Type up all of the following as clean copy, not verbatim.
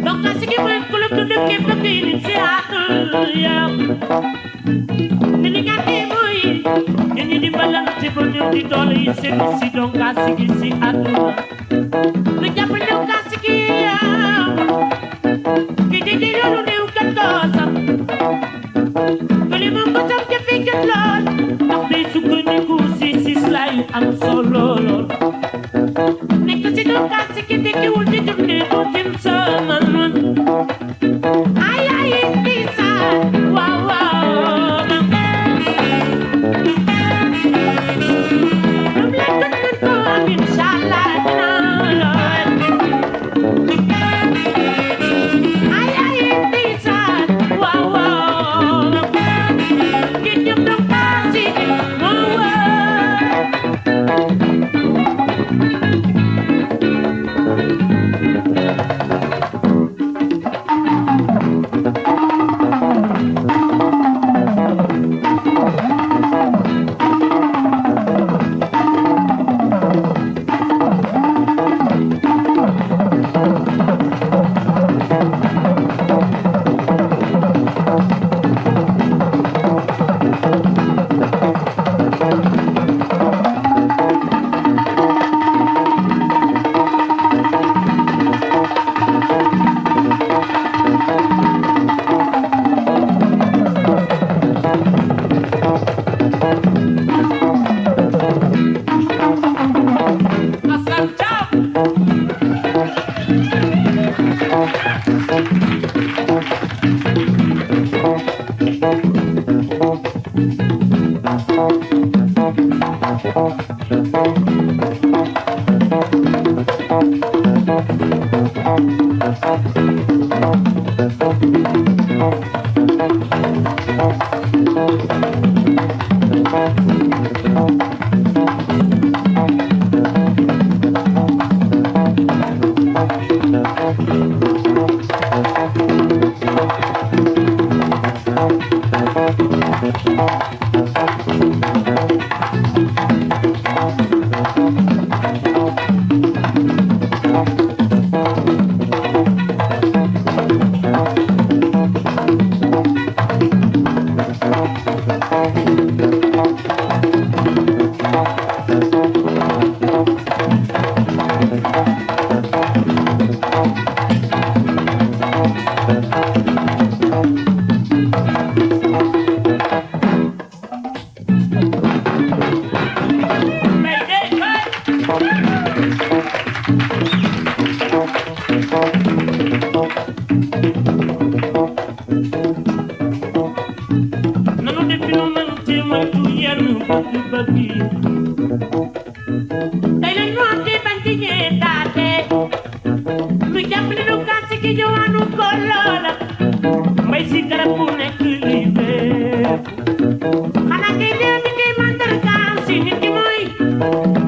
Donkassi Gui club to the keep the beat in Seattle, yeah. Nigga boy, you need the balance to put you the dollar, you say, see Donkassi Gui Seattle. The Japan Donkassi Gui, yeah. Get it, you don't know what to do. But you must have to figure it out. After you go, see, slide, I'm so low. Because Donkassi Gui, take you to the neighborhood in summer. Ay, it's wow, wow. I'm like to go, inshallah, Lord. Ay, it's wow, wow. Get your Donkassi, wow, wow.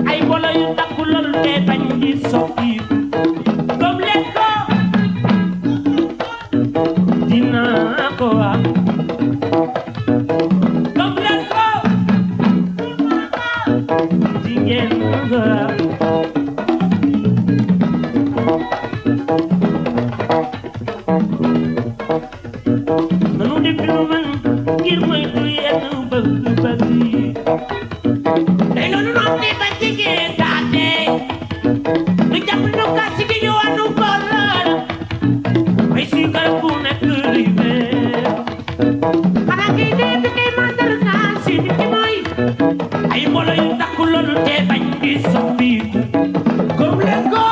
Ay, bola yu takku lool te bañ di soppiku comme leen ko dinaa ko am comme leen ko di ngeen ko am nanu def lu man ngir moytu yenn bëgg-bëgg yi tey loolu noonu di ba jigéen daate lu jàpp Donkassi Gui ñu wàllu góor may si garab bu nekk li mel xanaa kii dee bi kay mandal naa si nit ki mooy ay mbooloo yu takku loolu te bañ di soppiku comme leen ko